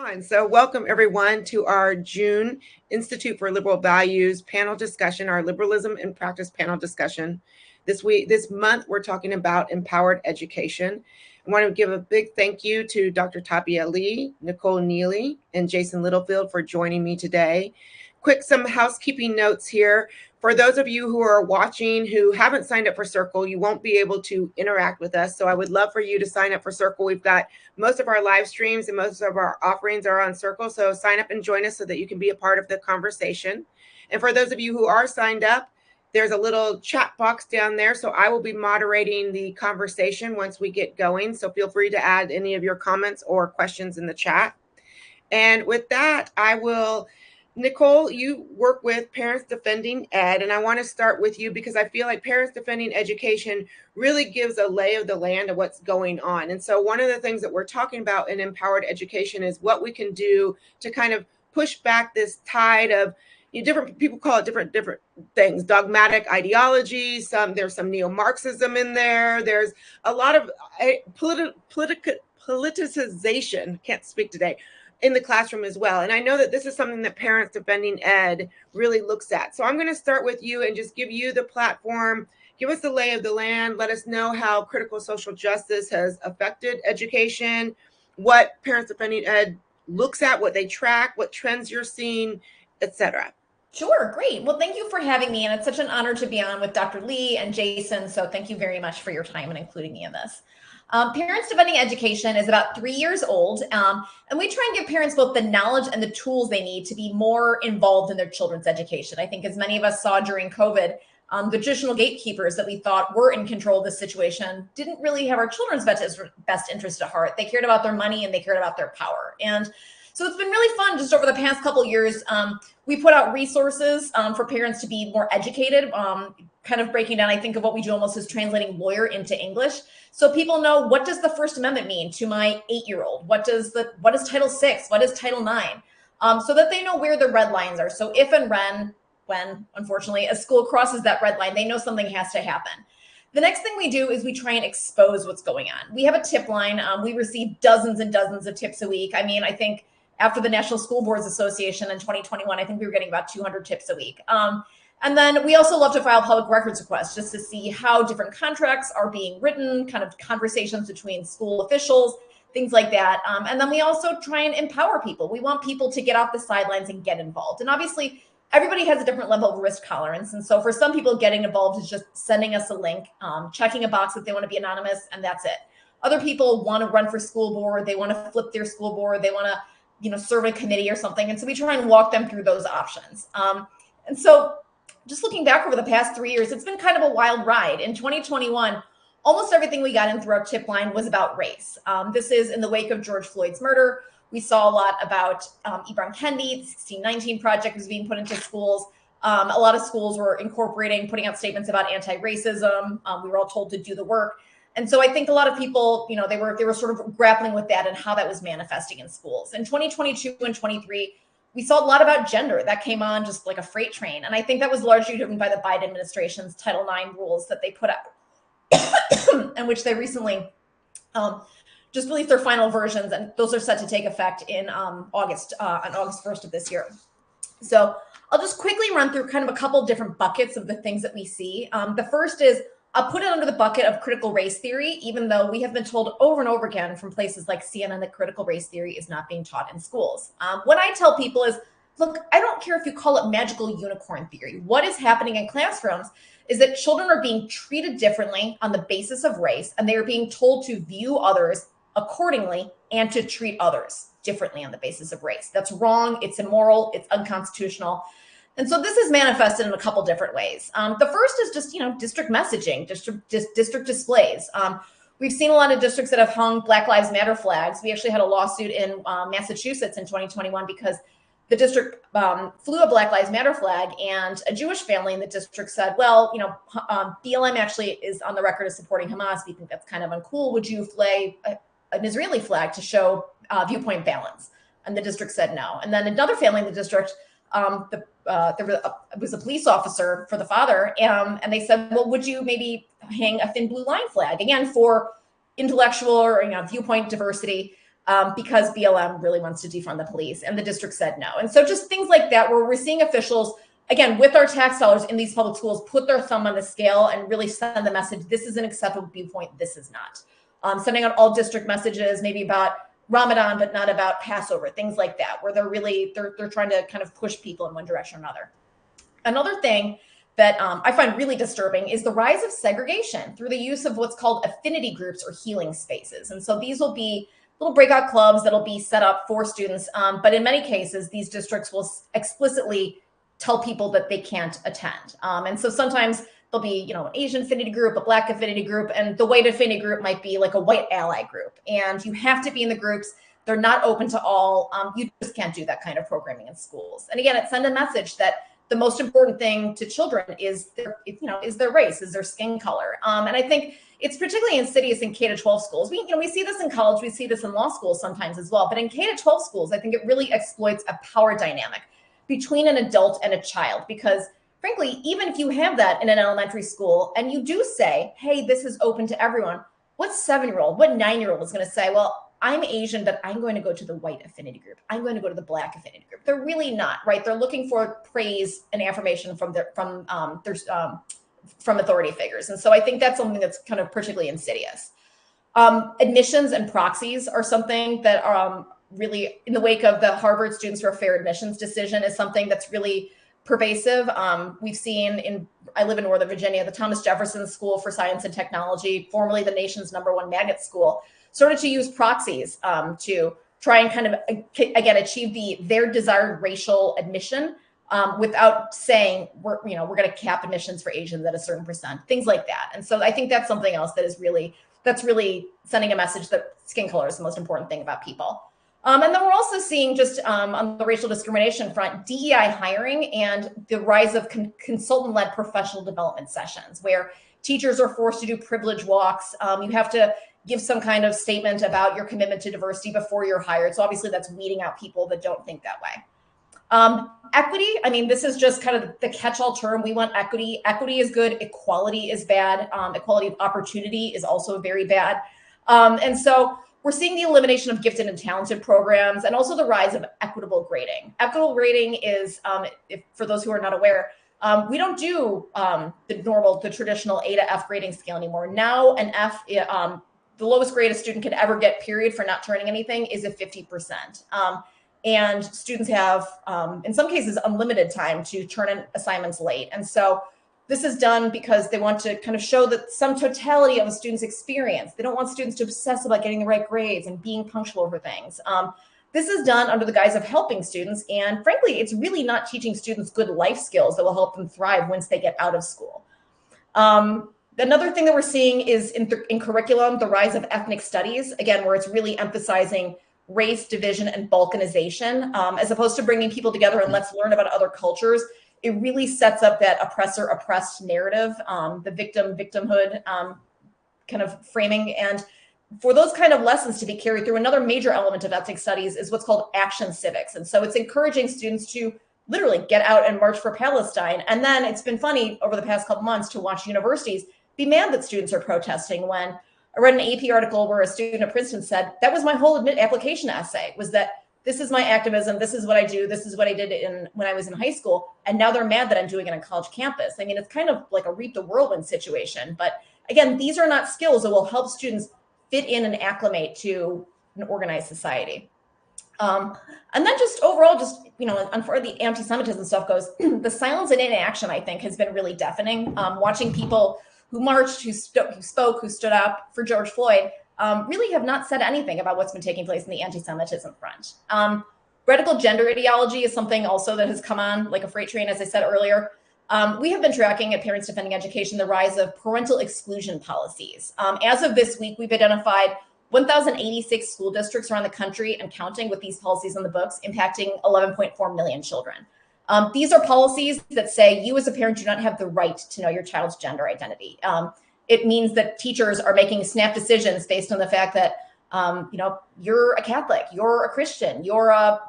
on. So welcome everyone to our June Institute for Liberal Values panel discussion, our Liberalism in Practice panel discussion. This month, we're talking about empowered education. I want to give a big thank you to Dr. Tabia Lee, Nicole Neely, and Jason Littlefield for joining me today. Some housekeeping notes here. For those of you who are watching who haven't signed up for Circle, you won't be able to interact with us. So I would love for you to sign up for Circle. We've got most of our live streams and most of our offerings are on Circle. So sign up and join us so that you can be a part of the conversation. And for those of you who are signed up, there's a little chat box down there. So I will be moderating the conversation once we get going. So feel free to add any of your comments or questions in the chat. And with that, Nicole, you work with Parents Defending Ed, and I want to start with you because I feel like Parents Defending Education really gives a lay of the land of what's going on. And so one of the things that we're talking about in empowered education is what we can do to kind of push back this tide of different people call it different things, dogmatic ideologies. There's some neo-Marxism in there. There's a lot of politicization, can't speak today, in the classroom as well. And I know that this is something that Parents Defending Ed really looks at. So I'm going to start with you and just give you the platform. Give us the lay of the land. Let us know how critical social justice has affected education, what Parents Defending Ed looks at, what they track, what trends you're seeing, etc. Sure, great. Well, thank you for having me. And it's such an honor to be on with Dr. Lee and Jason. So thank you very much for your time and including me in this. Parents Defending Education is about 3 years old, and we try and give parents both the knowledge and the tools they need to be more involved in their children's education. I think as many of us saw during COVID, the traditional gatekeepers that we thought were in control of the situation didn't really have our children's best interest at heart. They cared about their money and they cared about their power. And so it's been really fun just over the past couple of years. We put out resources for parents to be more educated, kind of breaking down, I think, of what we do almost as translating lawyer into English. So people know, what does the First Amendment mean to my 8-year-old? What is Title VI? What is Title IX? So that they know where the red lines are. So if and when, unfortunately, a school crosses that red line, they know something has to happen. The next thing we do is we try and expose what's going on. We have a tip line. We receive dozens and dozens of tips a week. I mean, I think after the National School Boards Association in 2021, I think we were getting about 200 tips a week. And then we also love to file public records requests just to see how different contracts are being written, kind of conversations between school officials, things like that. And then we also try and empower people. We want people to get off the sidelines and get involved. And obviously, everybody has a different level of risk tolerance. And so for some people, getting involved is just sending us a link, checking a box if they want to be anonymous, and that's it. Other people want to run for school board. They want to flip their school board. They want to serve a committee or something. And so we try and walk them through those options. And so just looking back over the past 3 years, it's been kind of a wild ride. In 2021, almost everything we got in through our tip line was about race. This is in the wake of George Floyd's murder. We saw a lot about Ibram Kendi. The 1619 Project was being put into schools. A lot of schools were putting out statements about anti-racism. We were all told to do the work. And so I think a lot of people, they were sort of grappling with that and how that was manifesting in schools. In 2022 and 23, we saw a lot about gender that came on just like a freight train. And I think that was largely driven by the Biden administration's Title IX rules that they put out, and which they recently just released their final versions. And those are set to take effect in August 1st of this year. So I'll just quickly run through kind of a couple different buckets of the things that we see. The first is, I'll put it under the bucket of critical race theory, even though we have been told over and over again from places like CNN that critical race theory is not being taught in schools. What I tell people is, look, I don't care if you call it magical unicorn theory. What is happening in classrooms is that children are being treated differently on the basis of race, and they are being told to view others accordingly and to treat others differently on the basis of race. That's wrong. It's immoral. It's unconstitutional. And so this is manifested in a couple different ways. The first is just, district messaging, district displays. We've seen a lot of districts that have hung Black Lives Matter flags. We actually had a lawsuit in Massachusetts in 2021 because the district flew a Black Lives Matter flag, and a Jewish family in the district said, well, BLM actually is on the record as supporting Hamas. We think that's kind of uncool. Would you fly an Israeli flag to show viewpoint balance? And the district said no. And then another family in the district, there was a police officer for the father, and they said, well, would you maybe hang a thin blue line flag, again, for intellectual or viewpoint diversity? because BLM really wants to defund the police, and the district said no. And so just things like that, where we're seeing officials, again, with our tax dollars in these public schools, put their thumb on the scale and really send the message, this is an acceptable viewpoint, this is not. Sending out all district messages, maybe about Ramadan, but not about Passover, things like that, where they're trying to kind of push people in one direction or another. Another thing that I find really disturbing is the rise of segregation through the use of what's called affinity groups or healing spaces. And so these will be little breakout clubs that'll be set up for students. But in many cases, these districts will explicitly tell people that they can't attend. And so sometimes there'll be, an Asian affinity group, a Black affinity group, and the white affinity group might be like a white ally group. And you have to be in the groups. They're not open to all. You just can't do that kind of programming in schools. And again, it sends a message that the most important thing to children is their race, is their skin color. And I think it's particularly insidious in K-12 schools. We see this in college, we see this in law schools sometimes as well. But in K-12 schools, I think it really exploits a power dynamic between an adult and a child. Because frankly, even if you have that in an elementary school and you do say, hey, this is open to everyone, what 7-year-old, what 9-year-old is going to say, well, I'm Asian, but I'm going to go to the white affinity group. I'm going to go to the Black affinity group. They're really not, right? They're looking for praise and affirmation from authority figures. And so I think that's something that's kind of particularly insidious. Admissions and proxies are something that really, in the wake of the Harvard Students for Fair Admissions decision, is something that's really pervasive. We've seen I live in Northern Virginia, the Thomas Jefferson School for Science and Technology, formerly the nation's #1 magnet school, started to use proxies to try and kind of, again, achieve their desired racial admission without saying, we're going to cap admissions for Asians at a certain percent, things like that. And so I think that's something else that's really sending a message that skin color is the most important thing about people. And then we're also seeing just on the racial discrimination front, DEI hiring and the rise of consultant-led professional development sessions, where teachers are forced to do privilege walks. You have to give some kind of statement about your commitment to diversity before you're hired. So obviously that's weeding out people that don't think that way. Equity, this is just kind of the catch-all term. We want equity. Equity is good. Equality is bad. Equality of opportunity is also very bad. And so we're seeing the elimination of gifted and talented programs, and also the rise of equitable grading. Equitable grading is, for those who are not aware, we don't do the traditional A to F grading scale anymore. Now an F, the lowest grade a student could ever get, period, for not turning anything is a 50%. And students have, in some cases, unlimited time to turn in assignments late. And so this is done because they want to kind of show that some totality of a student's experience. They don't want students to obsess about getting the right grades and being punctual over things. This is done under the guise of helping students. And frankly, it's really not teaching students good life skills that will help them thrive once they get out of school. Another thing that we're seeing is in curriculum, the rise of ethnic studies, again, where it's really emphasizing race, division, and balkanization, as opposed to bringing people together and let's learn about other cultures. It really sets up that oppressor-oppressed narrative, the victimhood kind of framing. And for those kind of lessons to be carried through, another major element of ethnic studies is what's called action civics. And so it's encouraging students to literally get out and march for Palestine. And then it's been funny over the past couple months to watch universities be mad that students are protesting. When I read an AP article where a student at Princeton said, that was my whole application essay, was that this is my activism, this is what I do, this is what I did when I was in high school, and now they're mad that I'm doing it on college campus. It's kind of like a reap the whirlwind situation. But again, these are not skills that will help students fit in and acclimate to an organized society. And then just overall, as far as the anti-Semitism stuff goes, the silence and inaction, I think, has been really deafening. Watching people who marched, who spoke, who stood up for George Floyd, really have not said anything about what's been taking place in the anti-Semitism front. Radical gender ideology is something also that has come on like a freight train, as I said earlier. We have been tracking at Parents Defending Education the rise of parental exclusion policies. As of this week, we've identified 1,086 school districts around the country and counting with these policies on the books, impacting 11.4 million children. These are policies that say you as a parent do not have the right to know your child's gender identity. It means that teachers are making snap decisions based on the fact that, you're a Catholic, you're a Christian, you're a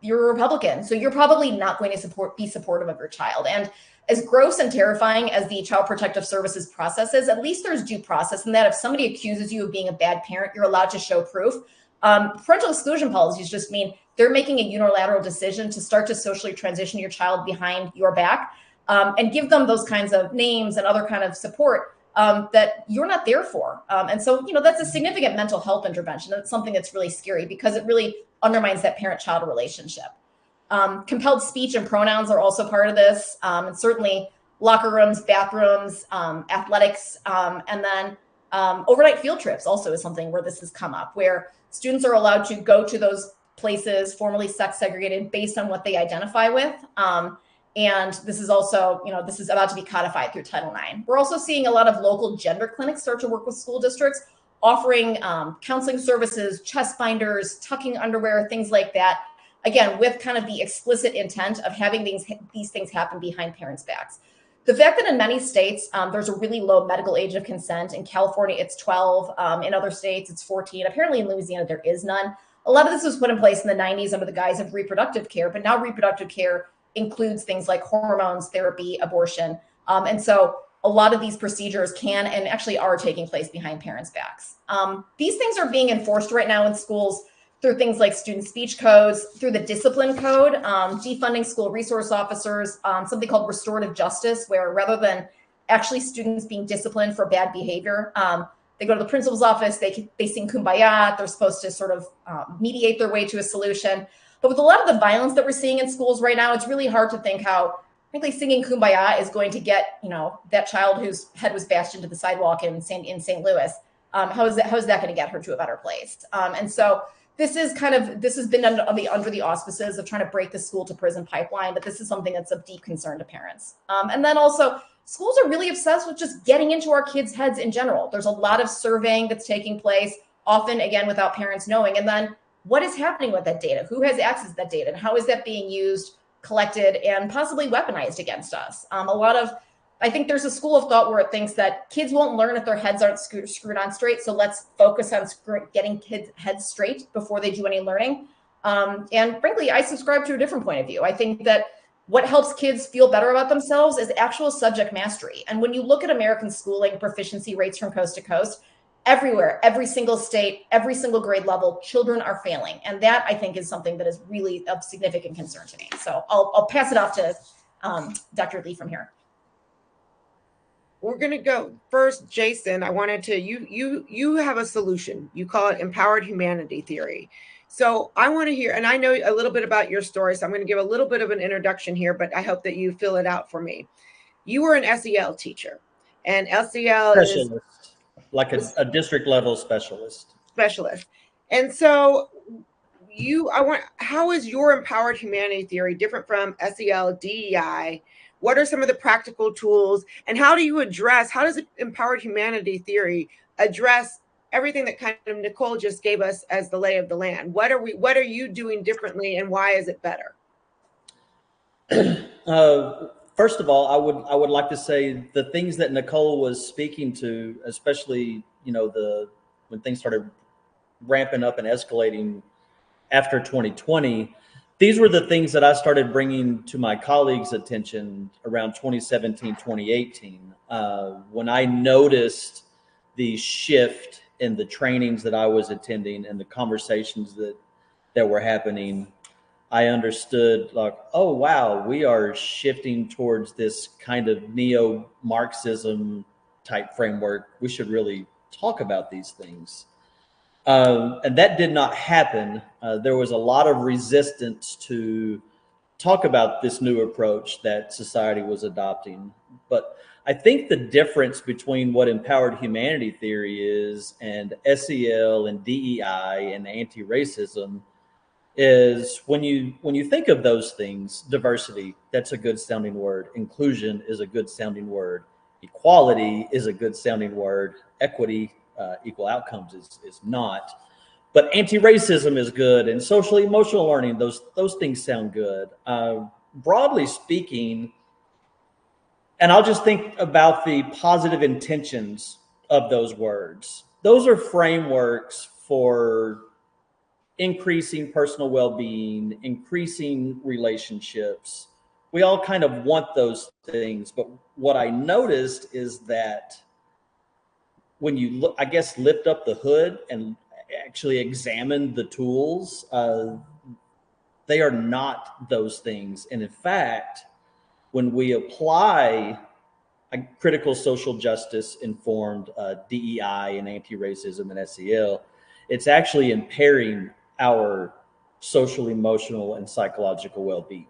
Republican. So you're probably not going to be supportive of your child. And as gross and terrifying as the Child Protective Services process is, at least there's due process in that if somebody accuses you of being a bad parent, you're allowed to show proof. Parental exclusion policies just mean they're making a unilateral decision to start to socially transition your child behind your back, and give them those kinds of names and other kind of support that you're not there for. And so, that's a significant mental health intervention. That's something that's really scary because it really undermines that parent-child relationship. Compelled speech and pronouns are also part of this, and certainly locker rooms, bathrooms, athletics, and then overnight field trips also is something where this has come up, where students are allowed to go to those places formerly sex segregated based on what they identify with. And this is also, this is about to be codified through Title IX. We're also seeing a lot of local gender clinics start to work with school districts, offering counseling services, chest binders, tucking underwear, things like that. Again, with kind of the explicit intent of having these things happen behind parents' backs. The fact that in many states, there's a really low medical age of consent. In California, it's 12. In other states, it's 14. Apparently in Louisiana, there is none. A lot of this was put in place in the 90s under the guise of reproductive care, but now reproductive care includes things like hormones, therapy, abortion. And so a lot of these procedures can and actually are taking place behind parents' backs. These things are being enforced right now in schools through things like student speech codes, through the discipline code, defunding school resource officers, something called restorative justice, where rather than actually students being disciplined for bad behavior, they go to the principal's office, they sing Kumbaya, they're supposed to sort of mediate their way to a solution. But with a lot of the violence that we're seeing in schools right now, it's really hard to think how, frankly, singing Kumbaya is going to get, that child whose head was bashed into the sidewalk in St. Louis. How is that going to get her to a better place? And so this has been under the auspices of trying to break the school to prison pipeline, but this is something that's of deep concern to parents. And then also, schools are really obsessed with just getting into our kids' heads in general. There's a lot of surveying that's taking place, often, again, without parents knowing. And then what is happening with that data? Who has access to that data? And how is that being used, collected, and possibly weaponized against us? I think there's a school of thought where it thinks that kids won't learn if their heads aren't screwed on straight. So let's focus on getting kids' heads straight before they do any learning. And frankly, I subscribe to a different point of view. I think that what helps kids feel better about themselves is actual subject mastery. And when you look at American schooling proficiency rates from coast to coast, everywhere, every single state, every single grade level, children are failing. And that, I think, is something that is really of significant concern to me. So I'll pass it off to Dr. Lee from here. We're going to go first, Jason. I wanted to, you have a solution. You call it empowered humanity theory. So I want to hear, and I know a little bit about your story, so I'm going to give a little bit of an introduction here, but I hope that you fill it out for me. You were an SEL teacher, and SEL specialist, like a district level specialist. And so how is your empowered humanity theory different from SEL, DEI? What are some of the practical tools, and how does empowered humanity theory address everything that kind of Nicole just gave us as the lay of the land? What are you doing differently, and why is it better? First of all, I would like to say the things that Nicole was speaking to, especially, when things started ramping up and escalating after 2020, these were the things that I started bringing to my colleagues' attention around 2017, 2018, when I noticed the shift in the trainings that I was attending and the conversations that were happening. I understood, like, oh, wow, we are shifting towards this kind of neo-Marxism type framework. We should really talk about these things. And that did not happen. There was a lot of resistance to talk about this new approach that society was adopting. But I think the difference between what empowered humanity theory is and SEL and DEI and anti-racism is when you think of those things, diversity, that's a good sounding word. Inclusion is a good sounding word. Equality is a good sounding word. Equity, equal outcomes is not. But anti-racism is good, and social emotional learning, those things sound good. Broadly speaking, and I'll just think about the positive intentions of those words. Those are frameworks for increasing personal well-being, increasing relationships. We all kind of want those things, but what I noticed is that when you look, I guess, lift up the hood and actually examine the tools, they are not those things. And in fact, when we apply a critical social justice informed DEI and anti-racism and SEL, it's actually impairing our social, emotional, and psychological well-being.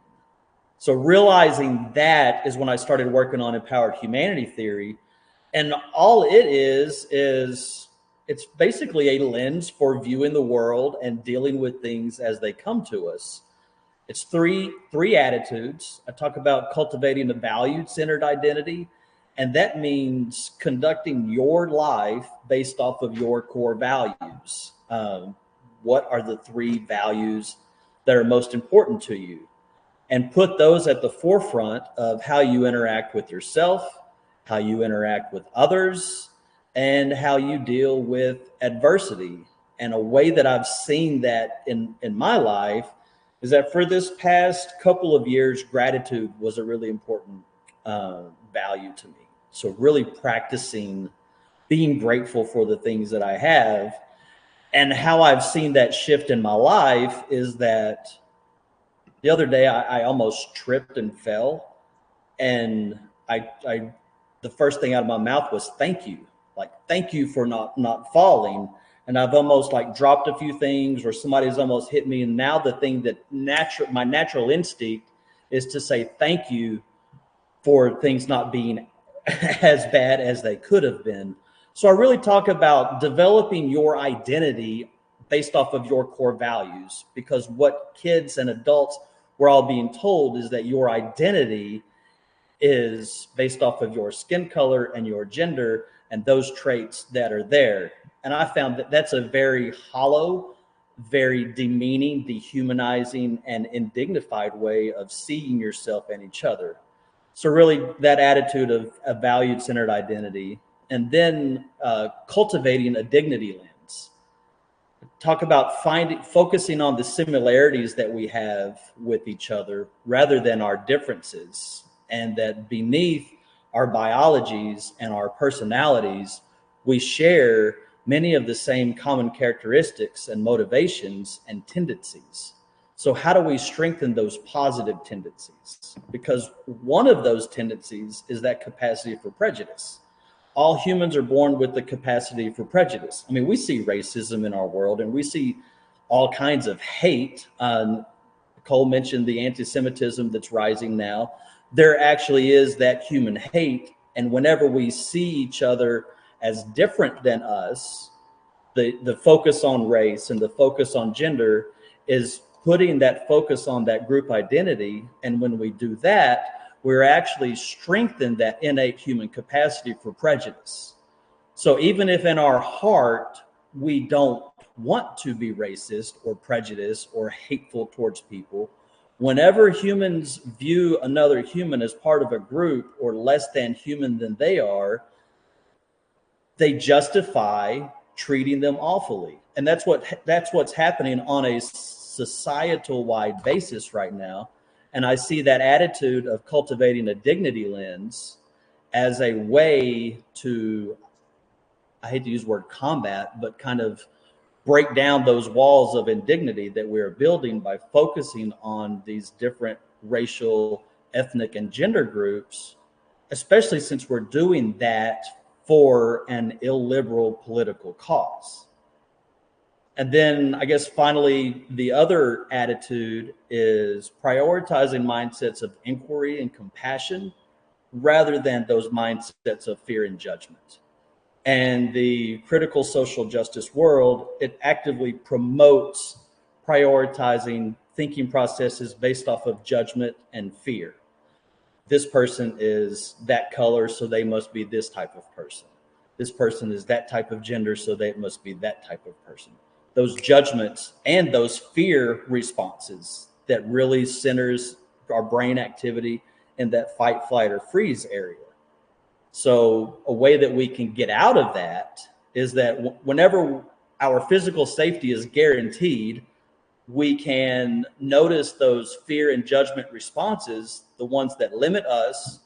So realizing that is when I started working on empowered humanity theory. And all it is it's basically a lens for viewing the world and dealing with things as they come to us. It's three attitudes. I talk about cultivating a valued-centered identity, and that means conducting your life based off of your core values. What are the 3 values that are most important to you? And put those at the forefront of how you interact with yourself, how you interact with others, and how you deal with adversity. And a way that I've seen that in my life is that for this past couple of years, gratitude was a really important value to me. So really practicing being grateful for the things that I have. And how I've seen that shift in my life is that the other day I almost tripped and fell. And I the first thing out of my mouth was thank you. Like, thank you for not falling. And I've almost like dropped a few things, or somebody's almost hit me. And now the thing that my natural instinct is to say thank you for things not being as bad as they could have been. So I really talk about developing your identity based off of your core values, because what kids and adults we're all being told is that your identity is based off of your skin color and your gender and those traits that are there. And I found that that's a very hollow, very demeaning, dehumanizing, and indignified way of seeing yourself and each other. So really that attitude of a valued-centered identity, and then cultivating a dignity lens. Talk about focusing on the similarities that we have with each other rather than our differences, and that beneath our biologies and our personalities, we share many of the same common characteristics and motivations and tendencies. So how do we strengthen those positive tendencies? Because one of those tendencies is that capacity for prejudice. All humans are born with the capacity for prejudice. I mean, we see racism in our world, and we see all kinds of hate. Nicole mentioned the anti-Semitism that's rising now. There actually is that human hate. And whenever we see each other as different than us, the focus on race and the focus on gender is putting that focus on that group identity. And when we do that, we're actually strengthened that innate human capacity for prejudice. So even if in our heart, we don't want to be racist or prejudiced or hateful towards people, whenever humans view another human as part of a group or less than human than they are, they justify treating them awfully. And that's what's happening on a societal wide basis right now. And I see that attitude of cultivating a dignity lens as a way to, I hate to use the word combat, but kind of break down those walls of indignity that we're building by focusing on these different racial, ethnic, and gender groups, especially since we're doing that for an illiberal political cause. And then I guess finally, the other attitude is prioritizing mindsets of inquiry and compassion rather than those mindsets of fear and judgment. And the critical social justice world, it actively promotes prioritizing thinking processes based off of judgment and fear. This person is that color, so they must be this type of person. This person is that type of gender, so they must be that type of person. Those judgments and those fear responses that really centers our brain activity in that fight, flight, or freeze area. So a way that we can get out of that is that whenever our physical safety is guaranteed, we can notice those fear and judgment responses, the ones that limit us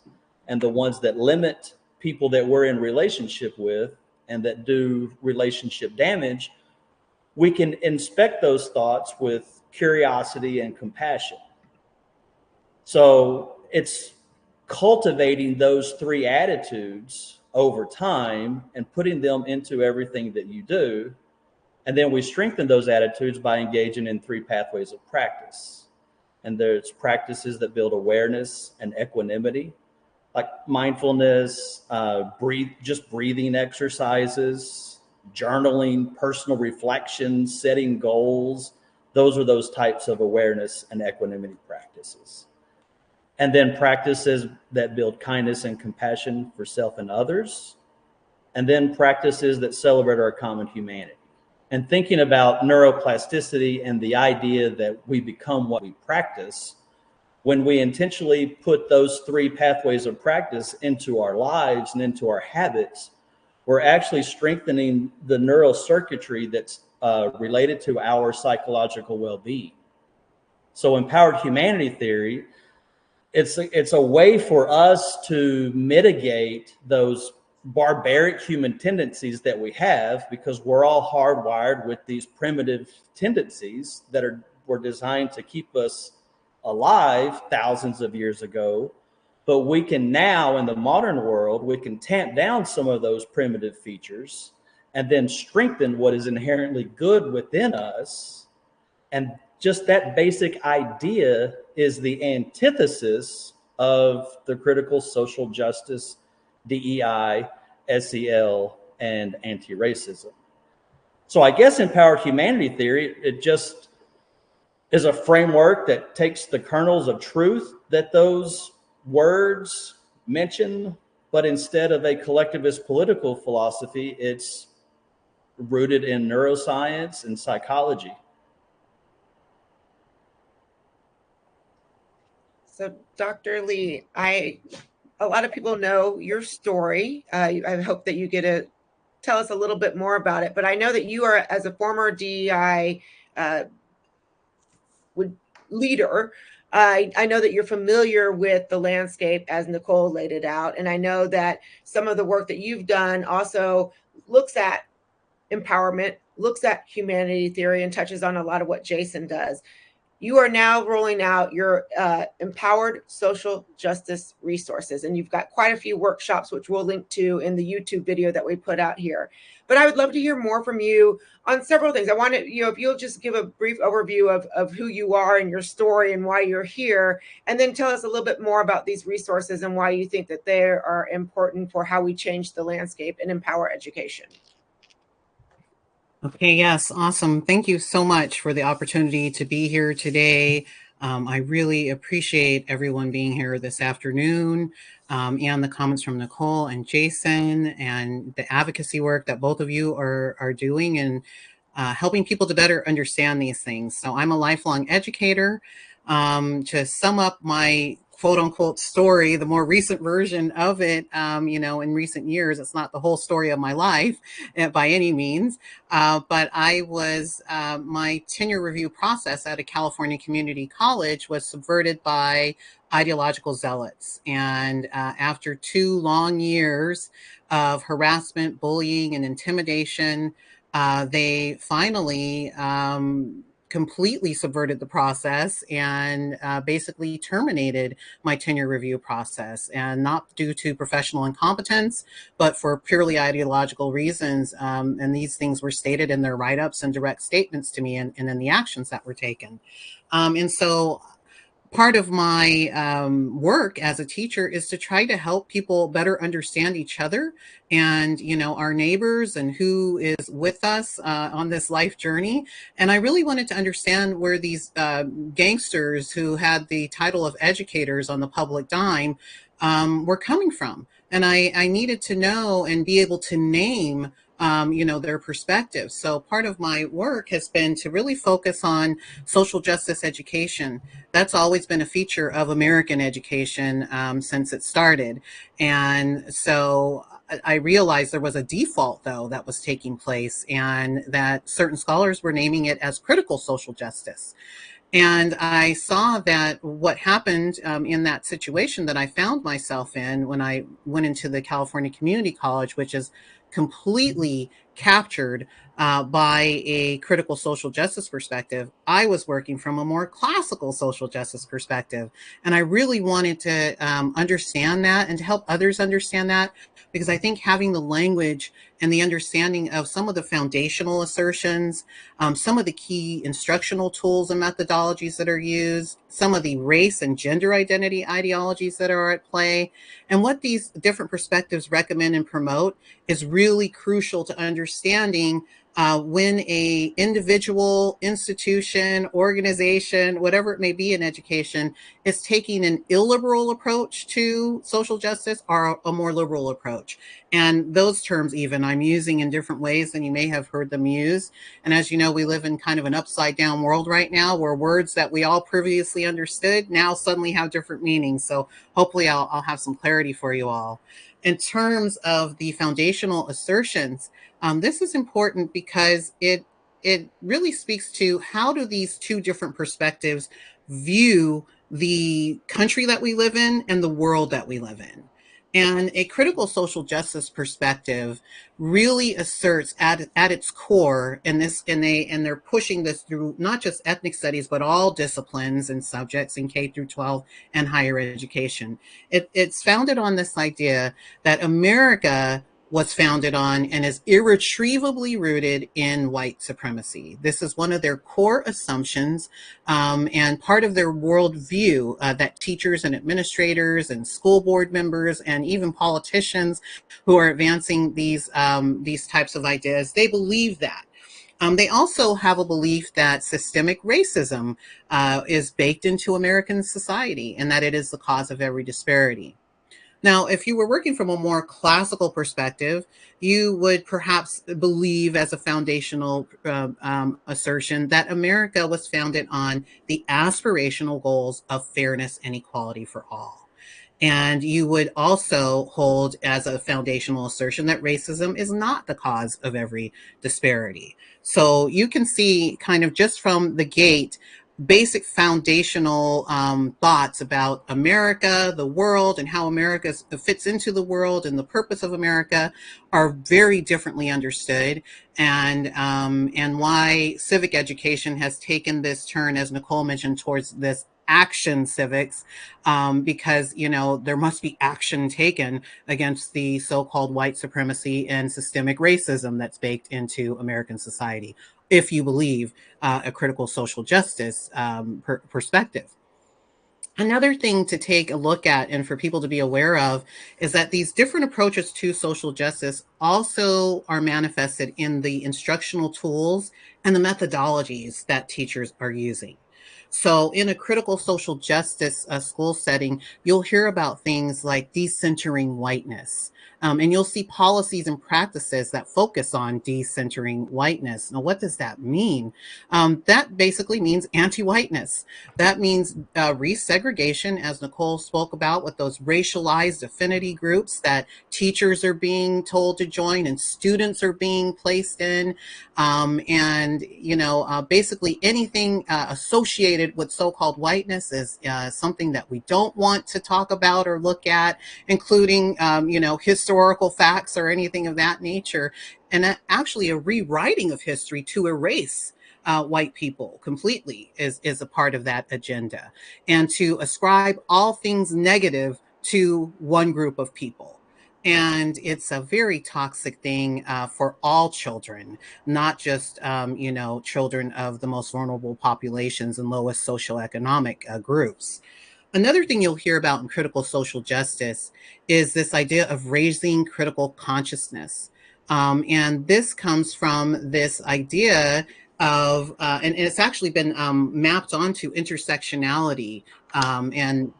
and the ones that limit people that we're in relationship with and that do relationship damage. we can inspect those thoughts with curiosity and compassion. So it's cultivating those three attitudes over time and putting them into everything that you do. And then we strengthen those attitudes by engaging in three pathways of practice. And there's practices that build awareness and equanimity, like mindfulness, breathing exercises, journaling, personal reflection, setting goals. Those are those types of awareness and equanimity practices. And then practices that build kindness and compassion for self and others. And then practices that celebrate our common humanity. And thinking about neuroplasticity and the idea that we become what we practice, when we intentionally put those three pathways of practice into our lives and into our habits, we're actually strengthening the neural circuitry that's related to our psychological well-being. So empowered humanity theory, it's a way for us to mitigate those barbaric human tendencies that we have, because we're all hardwired with these primitive tendencies that were designed to keep us alive thousands of years ago. But we can now, in the modern world, we can tamp down some of those primitive features and then strengthen what is inherently good within us. And just that basic idea is the antithesis of the critical social justice, DEI, SEL, and anti-racism. So I guess empowered humanity theory, it just is a framework that takes the kernels of truth that those words mention, but instead of a collectivist political philosophy, it's rooted in neuroscience and psychology. So, Dr. Lee, a lot of people know your story. I hope that you get to tell us a little bit more about it. But I know that you are, as a former DEI leader, I know that you're familiar with the landscape as Nicole laid it out. And I know that some of the work that you've done also looks at empowerment, looks at humanity theory, and touches on a lot of what Jason does. You are now rolling out your empowered social justice resources, and you've got quite a few workshops, which we'll link to in the YouTube video that we put out here. But I would love to hear more from you on several things. I want to, if you'll just give a brief overview of who you are and your story and why you're here, and then tell us a little bit more about these resources and why you think that they are important for how we change the landscape and empower education. Okay, yes, awesome. Thank you so much for the opportunity to be here today. I really appreciate everyone being here this afternoon, and the comments from Nicole and Jason, and the advocacy work that both of you are doing, and helping people to better understand these things. So I'm a lifelong educator. To sum up my quote unquote story, the more recent version of it, in recent years, it's not the whole story of my life by any means, but I was, my tenure review process at a California community college was subverted by ideological zealots. And after 2 long years of harassment, bullying, and intimidation, they finally completely subverted the process and basically terminated my tenure review process, and not due to professional incompetence, but for purely ideological reasons. And these things were stated in their write-ups and direct statements to me, and in the actions that were taken. And so part of my work as a teacher is to try to help people better understand each other and, our neighbors and who is with us on this life journey. And I really wanted to understand where these gangsters who had the title of educators on the public dime were coming from. And I needed to know and be able to name their perspective. So part of my work has been to really focus on social justice education. That's always been a feature of American education since it started. And so I realized there was a default, though, that was taking place, and that certain scholars were naming it as critical social justice. And I saw that what happened in that situation that I found myself in when I went into the California Community College, which is completely captured by a critical social justice perspective. I was working from a more classical social justice perspective. And I really wanted to understand that and to help others understand that, because I think having the language and the understanding of some of the foundational assertions, some of the key instructional tools and methodologies that are used, some of the race and gender identity ideologies that are at play, and what these different perspectives recommend and promote is really crucial to understanding when a individual, institution, organization, whatever it may be in education, is taking an illiberal approach to social justice or a more liberal approach. And those terms even I'm using in different ways than you may have heard them used. And as you know, we live in kind of an upside down world right now where words that we all previously understood now suddenly have different meanings. So hopefully I'll have some clarity for you all. In terms of the foundational assertions, this is important because it really speaks to how do these two different perspectives view the country that we live in and the world that we live in. And a critical social justice perspective really asserts at its core, and they're pushing this through not just ethnic studies, but all disciplines and subjects in K through 12 and higher education. It's founded on this idea that America was founded on and is irretrievably rooted in white supremacy. This is one of their core assumptions and part of their worldview that teachers and administrators and school board members and even politicians who are advancing these types of ideas, they believe that. They also have a belief that systemic racism is baked into American society and that it is the cause of every disparity. Now, if you were working from a more classical perspective, you would perhaps believe as a foundational assertion that America was founded on the aspirational goals of fairness and equality for all. And you would also hold as a foundational assertion that racism is not the cause of every disparity. So you can see kind of just from the gate basic foundational thoughts about America, the world, and how America fits into the world and the purpose of America are very differently understood, and why civic education has taken this turn, as Nicole mentioned, towards this action civics, because there must be action taken against the so-called white supremacy and systemic racism that's baked into American society, if you believe a critical social justice perspective. Another thing to take a look at and for people to be aware of is that these different approaches to social justice also are manifested in the instructional tools and the methodologies that teachers are using. So in a critical social justice school setting, you'll hear about things like decentering whiteness. And you'll see policies and practices that focus on decentering whiteness. Now, what does that mean? That basically means anti-whiteness. That means resegregation, as Nicole spoke about, with those racialized affinity groups that teachers are being told to join and students are being placed in. Basically anything associated with so-called whiteness is something that we don't want to talk about or look at, including, historical facts or anything of that nature. And actually a rewriting of history to erase white people completely is a part of that agenda, and to ascribe all things negative to one group of people. And it's a very toxic thing for all children, not just, children of the most vulnerable populations and lowest socioeconomic groups. Another thing you'll hear about in critical social justice is this idea of raising critical consciousness. And this comes from this idea of, and it's actually been mapped onto intersectionality, and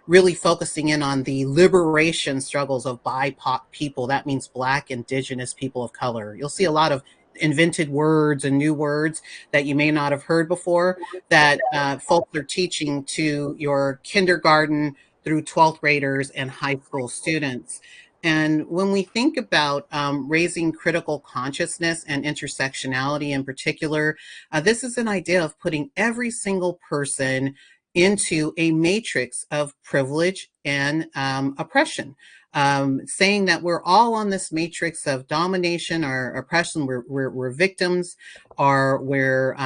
really focusing in on the liberation struggles of BIPOC people. That means Black, Indigenous, people of color. You'll see a lot of invented words and new words that you may not have heard before that folks are teaching to your kindergarten through 12th graders and high school students. And when we think about raising critical consciousness and intersectionality in particular, this is an idea of putting every single person into a matrix of privilege and oppression. saying that we're all on this matrix of domination or oppression. We're victims, or we're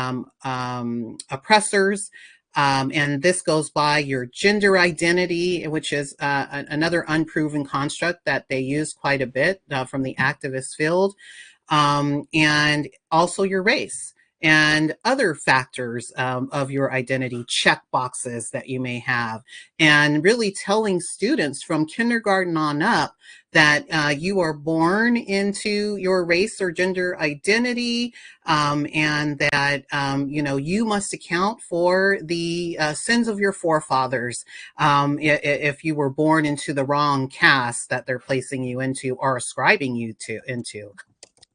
oppressors. And this goes by your gender identity, which is another unproven construct that they use quite a bit from the activist field, and also your race and other factors of your identity, check boxes that you may have, and really telling students from kindergarten on up that you are born into your race or gender identity, and that you must account for the sins of your forefathers if you were born into the wrong caste that they're placing you into or ascribing you into.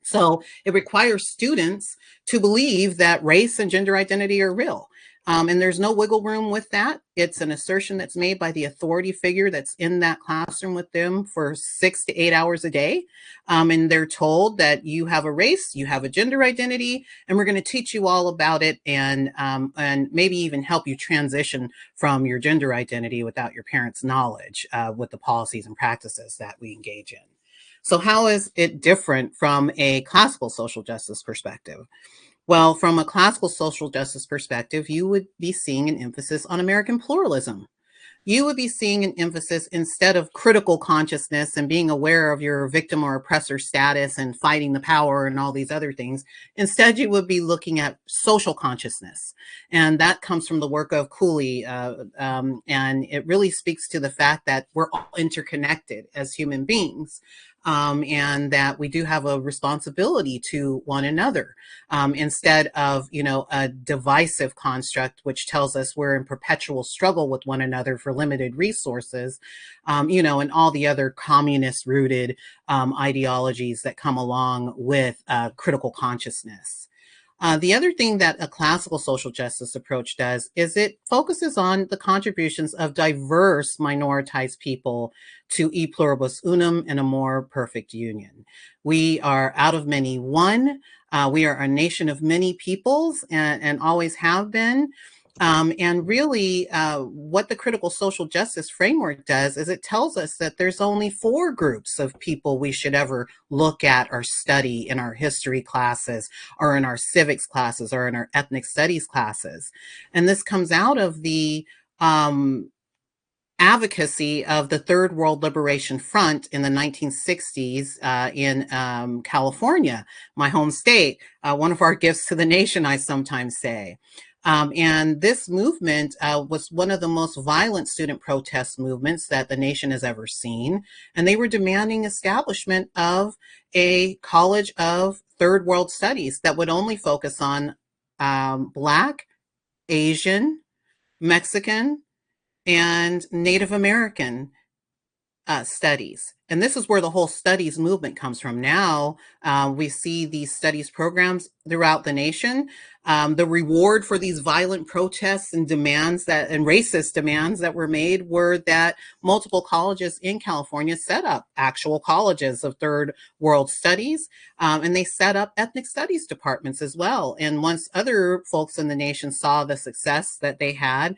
So it requires students to believe that race and gender identity are real. And there's no wiggle room with that. It's an assertion that's made by the authority figure that's in that classroom with them for 6 to 8 hours a day. And they're told that you have a race, you have a gender identity, and we're going to teach you all about it, and maybe even help you transition from your gender identity without your parents' knowledge with the policies and practices that we engage in. So how is it different from a classical social justice perspective? Well, from a classical social justice perspective, you would be seeing an emphasis on American pluralism. You would be seeing an emphasis, instead of critical consciousness and being aware of your victim or oppressor status and fighting the power and all these other things. Instead, you would be looking at social consciousness. And that comes from the work of Cooley. And it really speaks to the fact that we're all interconnected as human beings. And that we do have a responsibility to one another, instead of, a divisive construct, which tells us we're in perpetual struggle with one another for limited resources, and all the other communist rooted ideologies that come along with critical consciousness. The other thing that a classical social justice approach does is it focuses on the contributions of diverse minoritized people to e pluribus unum and a more perfect union. We are out of many one. We are a nation of many peoples, and always have been. And really, what the critical social justice framework does is it tells us that there's only 4 groups of people we should ever look at or study in our history classes, or in our civics classes, or in our ethnic studies classes. And this comes out of the advocacy of the Third World Liberation Front in the 1960s in California, my home state, one of our gifts to the nation, I sometimes say. And this movement was one of the most violent student protest movements that the nation has ever seen. And they were demanding establishment of a college of third world studies that would only focus on Black, Asian, Mexican, and Native American studies. And this is where the whole studies movement comes from. Now we see these studies programs throughout the nation. The reward for these violent protests and demands and racist demands that were made were that multiple colleges in California set up actual colleges of third world studies, and they set up ethnic studies departments as well. And once other folks in the nation saw the success that they had,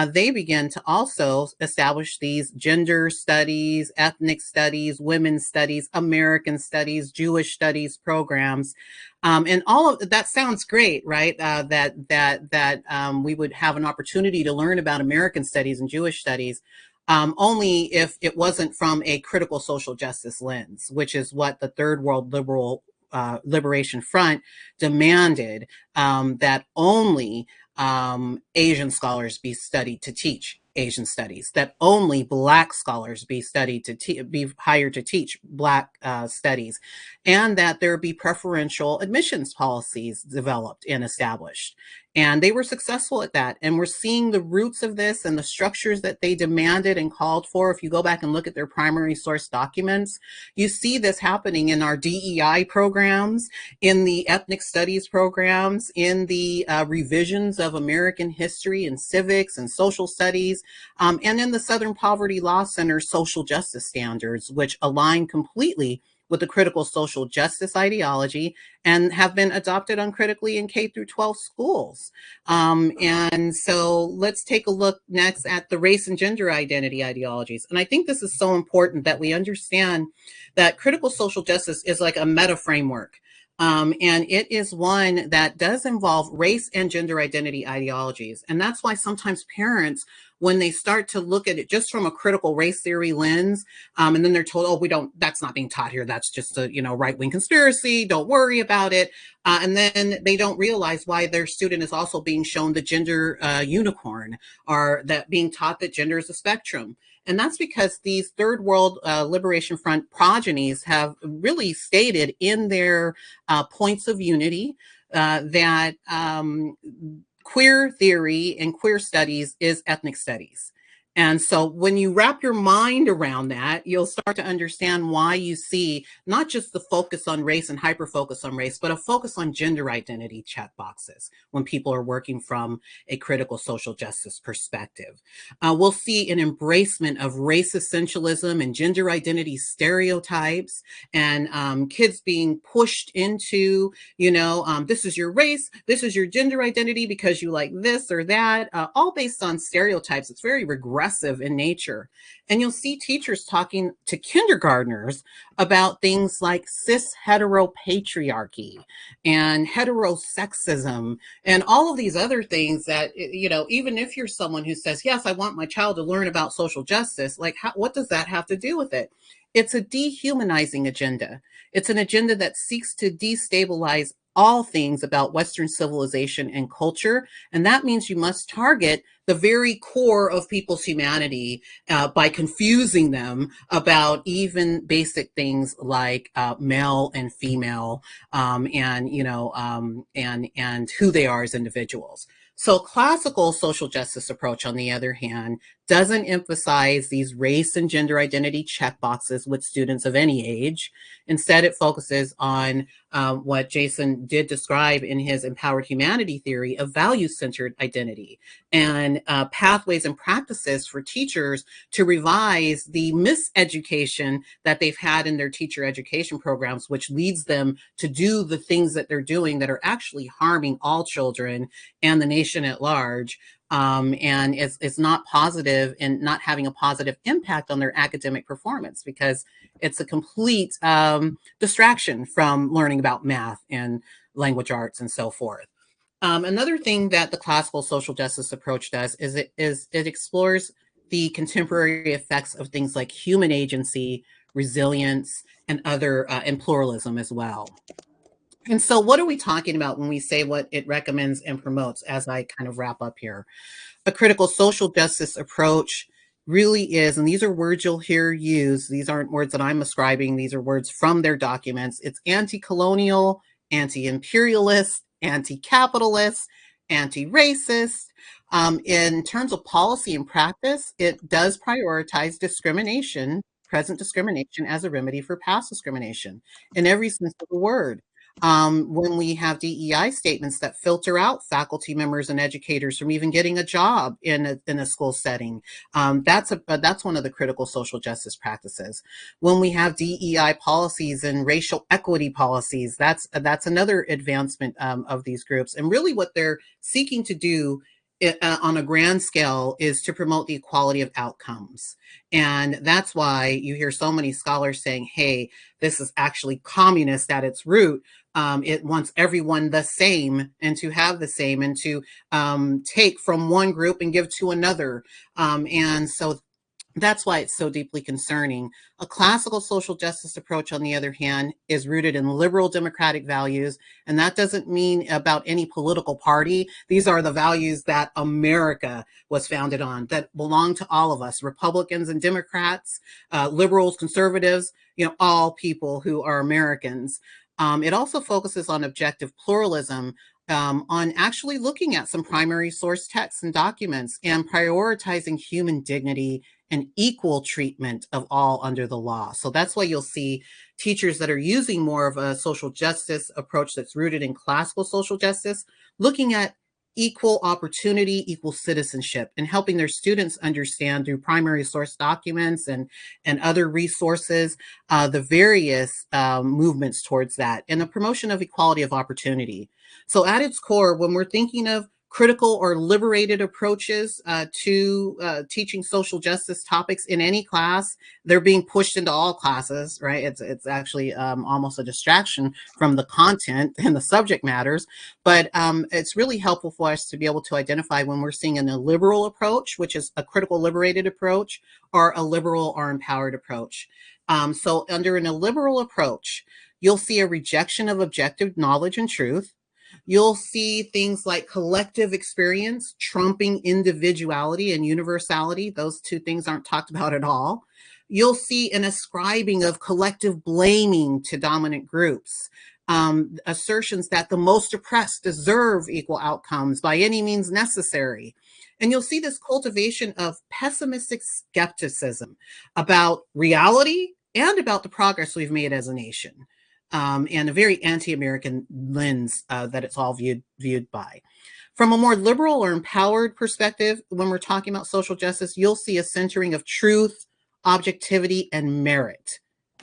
they began to also establish these gender studies, ethnic studies, women's studies, American studies, Jewish studies programs. And all of that sounds great, right? That we would have an opportunity to learn about American studies and Jewish studies, only if it wasn't from a critical social justice lens, which is what the Third World Liberation Front demanded, that only Asian scholars be studied to teach Asian studies, that only Black scholars be studied to be hired to teach Black studies, and that there be preferential admissions policies developed and established. And they were successful at that. And we're seeing the roots of this and the structures that they demanded and called for. If you go back and look at their primary source documents, you see this happening in our DEI programs, in the ethnic studies programs, in the revisions of American history and civics and social studies, and in the Southern Poverty Law Center's social justice standards, which align completely with the critical social justice ideology and have been adopted uncritically in K through 12 schools. And so let's take a look next at the race and gender identity ideologies. And I think this is so important that we understand that critical social justice is like a meta framework. And it is one that does involve race and gender identity ideologies. And that's why sometimes parents, when they start to look at it just from a critical race theory lens, and then they're told, oh, that's not being taught here. That's just a, right-wing conspiracy. Don't worry about it. And then they don't realize why their student is also being shown the gender unicorn, or that being taught that gender is a spectrum. And that's because these third world liberation front progenies have really stated in their points of unity that queer theory and queer studies is ethnic studies. And so when you wrap your mind around that, you'll start to understand why you see not just the focus on race and hyper focus on race, but a focus on gender identity check boxes when people are working from a critical social justice perspective. We'll see an embracement of race essentialism and gender identity stereotypes, and kids being pushed into, this is your race, this is your gender identity because you like this or that, all based on stereotypes. It's very regressive in nature. And you'll see teachers talking to kindergartners about things like cis heteropatriarchy and heterosexism and all of these other things that, even if you're someone who says, yes, I want my child to learn about social justice, like what does that have to do with it? It's a dehumanizing agenda. It's an agenda that seeks to destabilize all things about Western civilization and culture. And that means you must target the very core of people's humanity by confusing them about even basic things like male and female, and who they are as individuals. So classical social justice approach, on the other hand, doesn't emphasize these race and gender identity checkboxes with students of any age. Instead, it focuses on what Jason did describe in his empowered humanity theory of value-centered identity and pathways and practices for teachers to revise the miseducation that they've had in their teacher education programs, which leads them to do the things that they're doing that are actually harming all children and the nation at large. And it's not positive and not having a positive impact on their academic performance because it's a complete distraction from learning about math and language arts and so forth. Another thing that the classical social justice approach does is it explores the contemporary effects of things like human agency, resilience, and other and pluralism as well. And so what are we talking about when we say what it recommends and promotes, as I kind of wrap up here? A critical social justice approach really is, and these are words you'll hear used, these aren't words that I'm ascribing, these are words from their documents. It's anti-colonial, anti-imperialist, anti-capitalist, anti-racist. In terms of policy and practice, it does prioritize discrimination, present discrimination, as a remedy for past discrimination in every sense of the word. When we have DEI statements that filter out faculty members and educators from even getting a job in a school setting, that's one of the critical social justice practices. When we have DEI policies and racial equity policies, that's another advancement of these groups. And really what they're seeking to do on a grand scale is to promote the equality of outcomes. And that's why you hear so many scholars saying, hey, this is actually communist at its root. It wants everyone the same and to have the same and to take from one group and give to another. And so that's why it's so deeply concerning. A classical social justice approach, on the other hand, is rooted in liberal democratic values. And that doesn't mean about any political party. These are the values that America was founded on, that belong to all of us, Republicans and Democrats, liberals, conservatives, all people who are Americans. It also focuses on objective pluralism, on actually looking at some primary source texts and documents and prioritizing human dignity and equal treatment of all under the law. So that's why you'll see teachers that are using more of a social justice approach that's rooted in classical social justice, looking at equal opportunity, equal citizenship, and helping their students understand through primary source documents and other resources the various movements towards that, and the promotion of equality of opportunity. So at its core, when we're thinking of critical or liberated approaches to teaching social justice topics in any class, they're being pushed into all classes, right? It's actually almost a distraction from the content and the subject matters, but it's really helpful for us to be able to identify when we're seeing a liberal approach, which is a critical liberated approach, or a liberal or empowered approach. So under an illiberal approach, you'll see a rejection of objective knowledge and truth. You'll see things like collective experience trumping individuality and universality. Those two things aren't talked about at all. You'll see an ascribing of collective blaming to dominant groups, assertions that the most oppressed deserve equal outcomes by any means necessary. And you'll see this cultivation of pessimistic skepticism about reality and about the progress we've made as a nation. And a very anti-American lens that it's all viewed by. From a more liberal or empowered perspective, when we're talking about social justice, you'll see a centering of truth, objectivity, and merit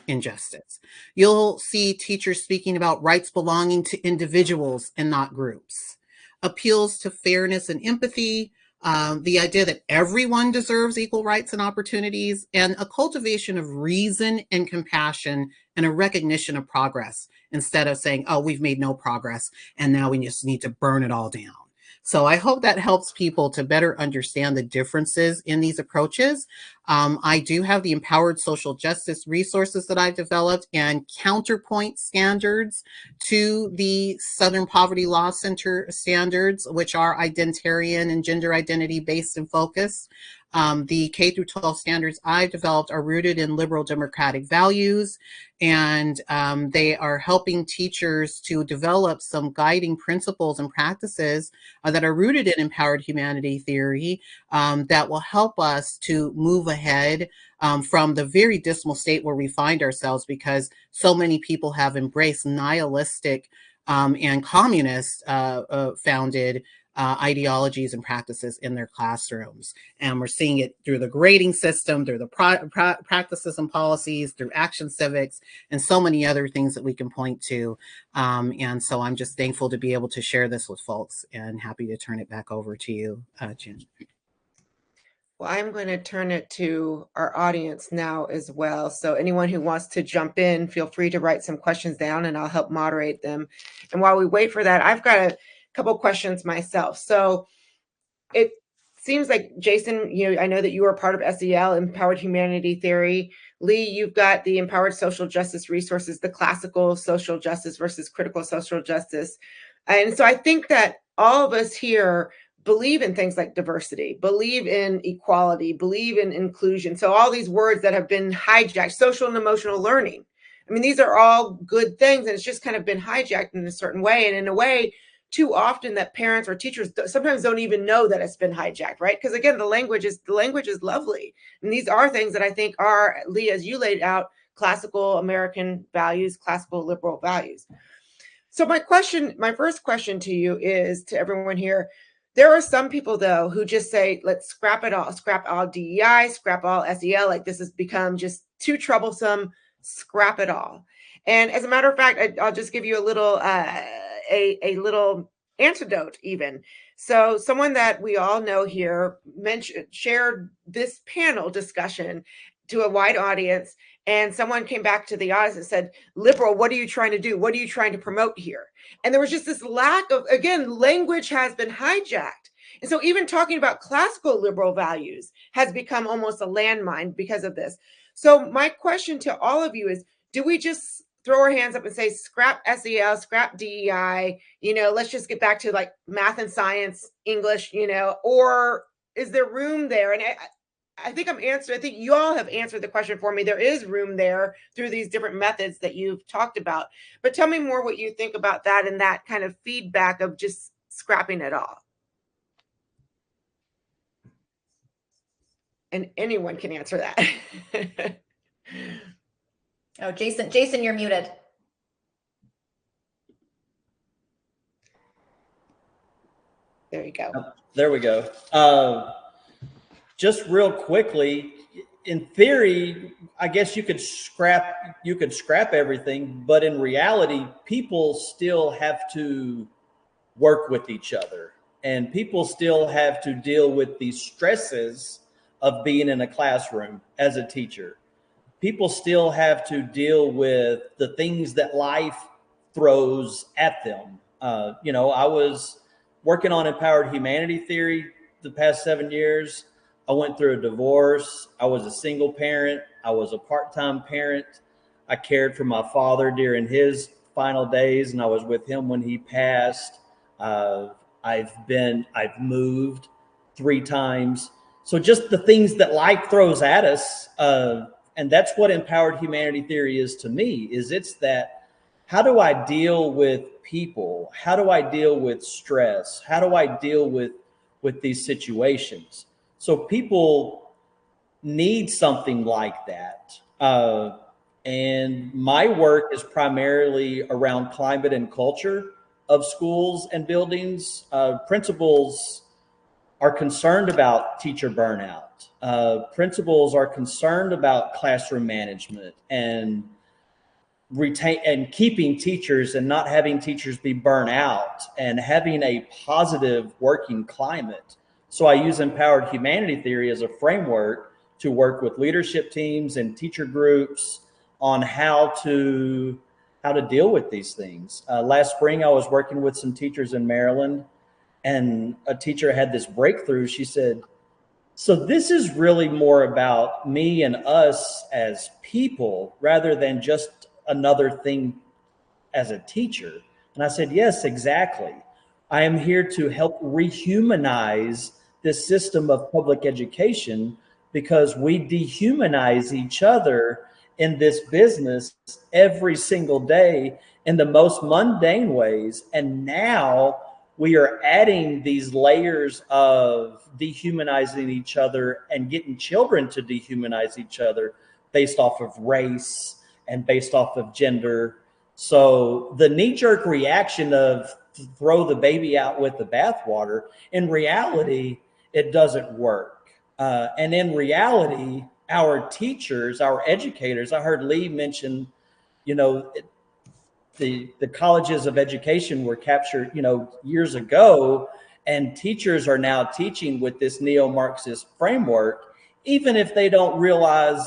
in justice. You'll see teachers speaking about rights belonging to individuals and not groups. Appeals to fairness and empathy, the idea that everyone deserves equal rights and opportunities, and a cultivation of reason and compassion and a recognition of progress instead of saying, oh, we've made no progress and now we just need to burn it all down. So I hope that helps people to better understand the differences in these approaches. I do have the empowered social justice resources that I've developed and counterpoint standards to the Southern Poverty Law Center standards, which are identitarian and gender identity based and focused. The K through 12 standards I've developed are rooted in liberal democratic values, and they are helping teachers to develop some guiding principles and practices that are rooted in empowered humanity theory that will help us to move ahead from the very dismal state where we find ourselves, because so many people have embraced nihilistic and communist founded ideologies and practices in their classrooms. And we're seeing it through the grading system, through the practices and policies, through action civics, and so many other things that we can point to. And so I'm just thankful to be able to share this with folks, and happy to turn it back over to you, Jen. Well, I'm going to turn it to our audience now as well. So anyone who wants to jump in, feel free to write some questions down and I'll help moderate them. And while we wait for that, I've got a couple questions myself. So it seems like, Jason, I know that you are part of SEL, Empowered Humanity Theory. Lee, you've got the Empowered Social Justice Resources, the classical social justice versus critical social justice. And so I think that all of us here believe in things like diversity, believe in equality, believe in inclusion. So all these words that have been hijacked, social and emotional learning. I mean, these are all good things, and it's just kind of been hijacked in a certain way. And in a way, too often that parents or teachers sometimes don't even know that it's been hijacked, right? Because again, the language is lovely. And these are things that I think are, Lee, as you laid out, classical American values, classical liberal values. So my first question to you is, to everyone here, there are some people, though, who just say, let's scrap it all, scrap all DEI, scrap all SEL, like this has become just too troublesome, scrap it all. And as a matter of fact, I'll just give you a little a little antidote even. So someone that we all know here shared this panel discussion to a wide audience, and someone came back to the audience and said, liberal, what are you trying to do? What are you trying to promote here? And there was just this lack of, again, language has been hijacked. And so even talking about classical liberal values has become almost a landmine because of this. So my question to all of you is, do we just throw our hands up and say, scrap SEL, scrap DEI, let's just get back to like math and science, English, or is there room there? And I think I think you all have answered the question for me. There is room there through these different methods that you've talked about. But tell me more what you think about that and that kind of feedback of just scrapping it all. And anyone can answer that. Oh, Jason, you're muted. There you go. There we go. Just real quickly, in theory, I guess you could scrap everything, but in reality, people still have to work with each other, and people still have to deal with the stresses of being in a classroom as a teacher. People still have to deal with the things that life throws at them. I was working on empowered humanity theory the past 7 years. I went through a divorce. I was a single parent. I was a part-time parent. I cared for my father during his final days, and I was with him when he passed. I've moved 3 times. So just the things that life throws at us, and that's what empowered humanity theory is to me. It's that, how do I deal with people? How do I deal with stress? How do I deal with these situations? So people need something like that. And my work is primarily around climate and culture of schools and buildings. Principals are concerned about teacher burnout. Principals are concerned about classroom management and keeping teachers and not having teachers be burnt out and having a positive working climate. So I use empowered humanity theory as a framework to work with leadership teams and teacher groups on how to deal with these things. Last spring, I was working with some teachers in Maryland, and a teacher had this breakthrough. She said, so this is really more about me and us as people rather than just another thing as a teacher. And I said, yes, exactly. I am here to help rehumanize this system of public education, because we dehumanize each other in this business every single day in the most mundane ways. And now we are adding these layers of dehumanizing each other and getting children to dehumanize each other based off of race and based off of gender. So the knee-jerk reaction of throw the baby out with the bathwater, in reality, it doesn't work. And in reality, our teachers, our educators, I heard Lee mention, the colleges of education were captured, years ago, and teachers are now teaching with this neo-Marxist framework, even if they don't realize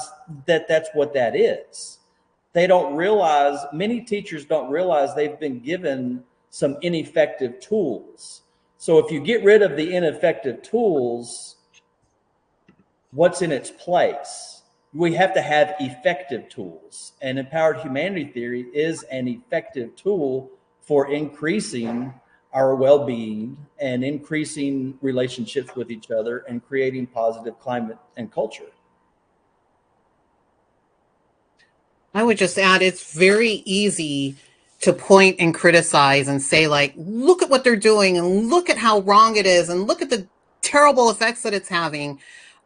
that that's what that is. Many teachers don't realize they've been given some ineffective tools. So if you get rid of the ineffective tools, what's in its place? We have to have effective tools, and empowered humanity theory is an effective tool for increasing our well-being and increasing relationships with each other and creating positive climate and culture. I would just add, it's very easy to point and criticize and say, like, look at what they're doing and look at how wrong it is and look at the terrible effects that it's having.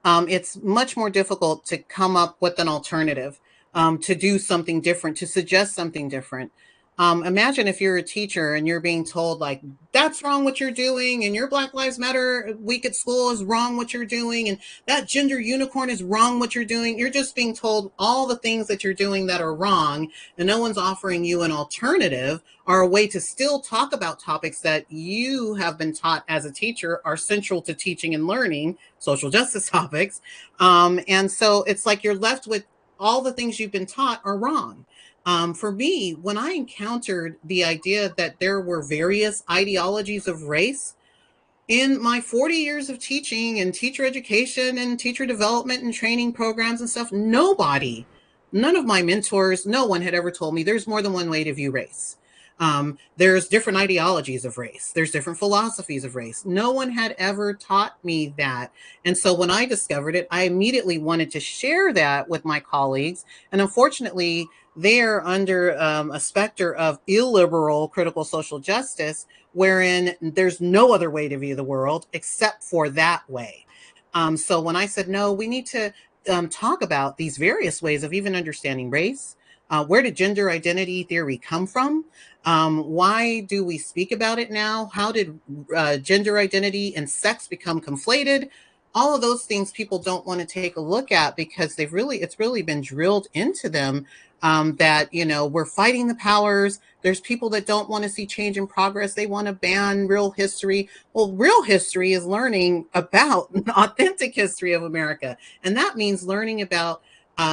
It's much more difficult to come up with an alternative, to do something different, to suggest something different. Imagine if you're a teacher and you're being told, like, that's wrong what you're doing, and your Black Lives Matter week at school is wrong what you're doing, and that gender unicorn is wrong what you're doing. You're just being told all the things that you're doing that are wrong, and no one's offering you an alternative or a way to still talk about topics that you have been taught as a teacher are central to teaching and learning, social justice topics. And so it's like you're left with all the things you've been taught are wrong. For me, when I encountered the idea that there were various ideologies of race, in my 40 years of teaching and teacher education and teacher development and training programs and stuff, none of my mentors, no one had ever told me there's more than one way to view race. There's different ideologies of race. There's different philosophies of race. No one had ever taught me that. And so when I discovered it, I immediately wanted to share that with my colleagues. And unfortunately, they're under a specter of illiberal critical social justice, wherein there's no other way to view the world except for that way. So when I said, no, we need to talk about these various ways of even understanding race, Where did gender identity theory come from? Why do we speak about it now? How did gender identity and sex become conflated? All of those things people don't want to take a look at because it's really been drilled into them, that, we're fighting the powers. There's people that don't want to see change and progress. They want to ban real history. Well, real history is learning about an authentic history of America. And that means learning about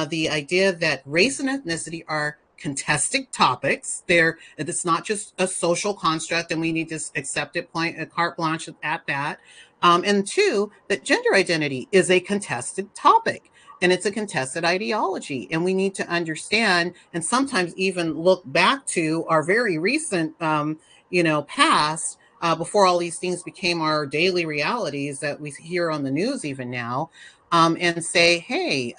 the idea that race and ethnicity are contested topics. It's not just a social construct, and we need to accept it carte blanche at that. And two, that gender identity is a contested topic, and it's a contested ideology, and we need to understand and sometimes even look back to our very recent, past. Before all these things became our daily realities that we hear on the news even now, and say, hey,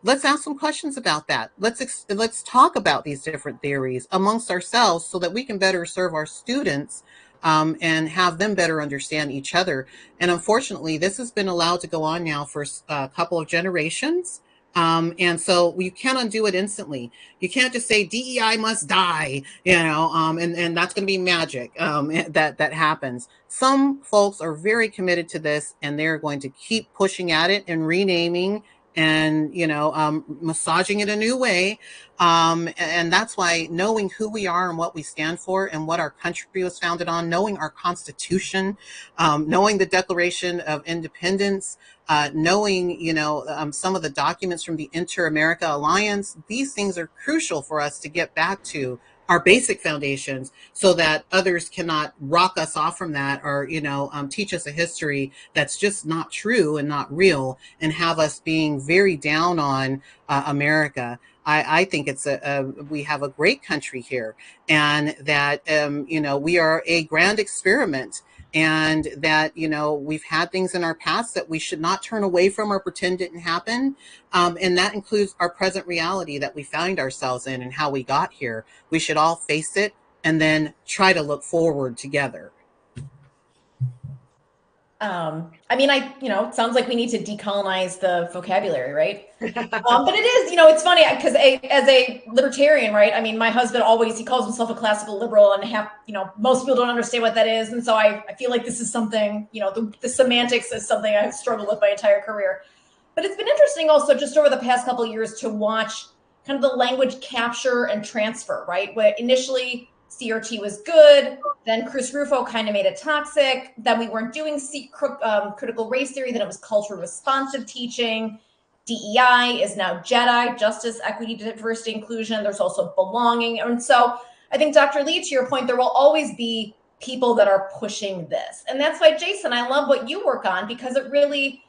let's ask some questions about that. Let's talk about these different theories amongst ourselves so that we can better serve our students, and have them better understand each other. And unfortunately, this has been allowed to go on now for a couple of generations. And so you can't undo it instantly. You can't just say DEI must die, and that's going to be magic, that happens. Some folks are very committed to this, and they're going to keep pushing at it and renaming and massaging it a new way, and that's why knowing who we are and what we stand for and what our country was founded on, knowing our Constitution, knowing the Declaration of Independence, knowing some of the documents from the Inter-America Alliance, these things are crucial for us to get back to our basic foundations so that others cannot rock us off from that, or teach us a history that's just not true and not real, and have us being very down on America. I think we have a great country here, and that we are a grand experiment, and that we've had things in our past that we should not turn away from or pretend didn't happen, and that includes our present reality that we find ourselves in and how we got here. We should all face it and then try to look forward together. It sounds like we need to decolonize the vocabulary, right? But it is, it's funny because as a libertarian, right? I mean, my husband he calls himself a classical liberal, and most people don't understand what that is. And so I feel like this is something, the semantics is something I've struggled with my entire career. But it's been interesting also just over the past couple of years to watch kind of the language capture and transfer, right? Where initially CRT was good, then Chris Rufo kind of made it toxic, then we weren't doing critical race theory, then it was culturally responsive teaching. DEI is now JEDI, justice, equity, diversity, inclusion. There's also belonging. And so I think, Dr. Lee, to your point, there will always be people that are pushing this. And that's why, Jason, I love what you work on, because it really,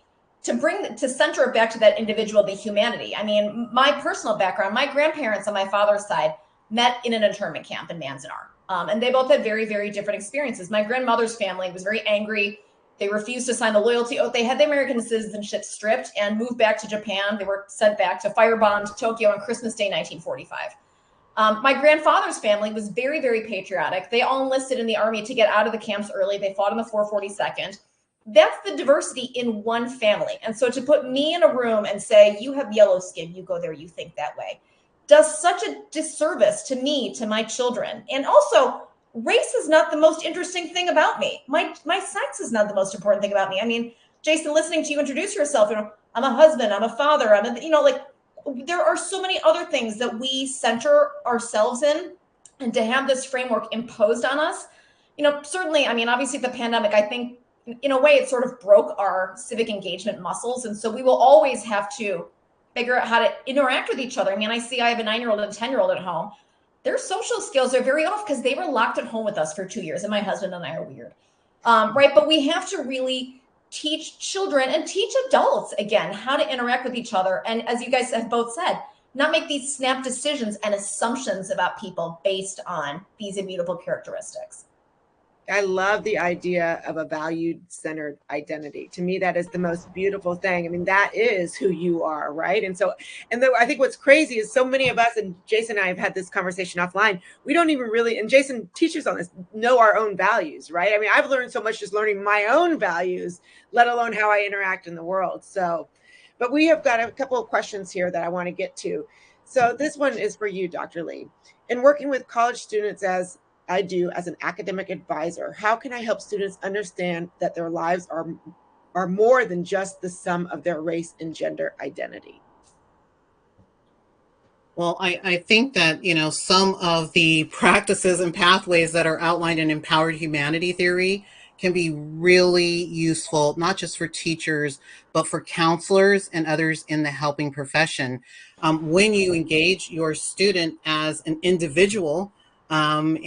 to center it back to that individual, the humanity. I mean, my personal background, my grandparents on my father's side met in an internment camp in Manzanar. And they both had very, very different experiences. My grandmother's family was very angry. They refused to sign the loyalty oath. They had their American citizenship stripped and moved back to Japan. They were sent back to firebombed Tokyo on Christmas Day, 1945. My grandfather's family was very, very patriotic. They all enlisted in the army to get out of the camps early. They fought in the 442nd. That's the diversity in one family. And so to put me in a room and say, you have yellow skin, you go there, you think that way, does such a disservice to me, to my children. And also, race is not the most interesting thing about me. My sex is not the most important thing about me. I mean, Jason, listening to you introduce yourself, I'm a husband, I'm a father, there are so many other things that we center ourselves in, and to have this framework imposed on us, certainly, obviously the pandemic, I think in a way it sort of broke our civic engagement muscles. And so we will always have to figure out how to interact with each other. I have a 9-year-old and a 10-year-old at home. Their social skills are very off because they were locked at home with us for 2 years, and my husband and I are weird. Right. But we have to really teach children and teach adults, again, how to interact with each other. And as you guys have both said, not make these snap decisions and assumptions about people based on these immutable characteristics. I love the idea of a value-centered identity. To me, that is the most beautiful thing. I mean, that is who you are, right? And I think what's crazy is so many of us, and Jason and I have had this conversation offline, we don't even really, and Jason teaches on this, know our own values, right? I mean, I've learned so much just learning my own values, let alone how I interact in the world. But we have got a couple of questions here that I want to get to. So this one is for you, Dr. Lee. In working with college students as I do as an academic advisor, how can I help students understand that their lives are more than just the sum of their race and gender identity? Well, I think that, some of the practices and pathways that are outlined in empowered humanity theory can be really useful, not just for teachers, but for counselors and others in the helping profession. When you engage your student as an individual, and,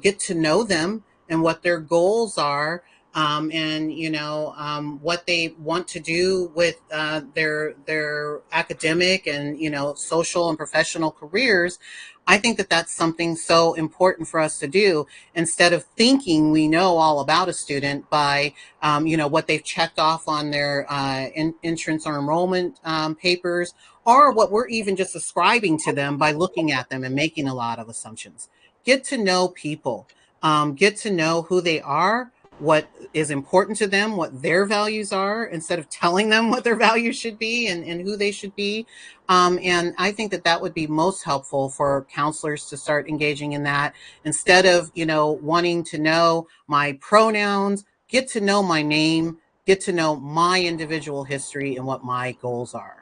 get to know them and what their goals are, and what they want to do with their academic and social and professional careers. I think that that's something so important for us to do, instead of thinking we know all about a student by what they've checked off on their entrance or enrollment papers, or what we're even just ascribing to them by looking at them and making a lot of assumptions. Get to know people. Get to know who they are, what is important to them, what their values are, instead of telling them what their values should be and who they should be. And I think that that would be most helpful for counselors to start engaging in that, instead of, wanting to know my pronouns. Get to know my name, get to know my individual history and what my goals are.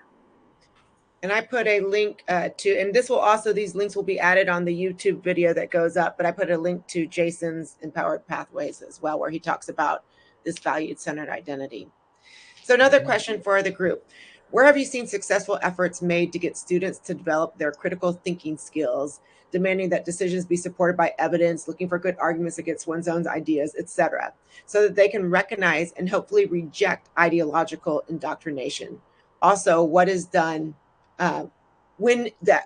And I put a link and this will also, these links will be added on the YouTube video that goes up, but I put a link to Jason's Empowered Pathways as well, where he talks about this valued-centered identity. So another question for the group. Where have you seen successful efforts made to get students to develop their critical thinking skills, demanding that decisions be supported by evidence, looking for good arguments against one's own ideas, etc., so that they can recognize and hopefully reject ideological indoctrination? Also, what is done when that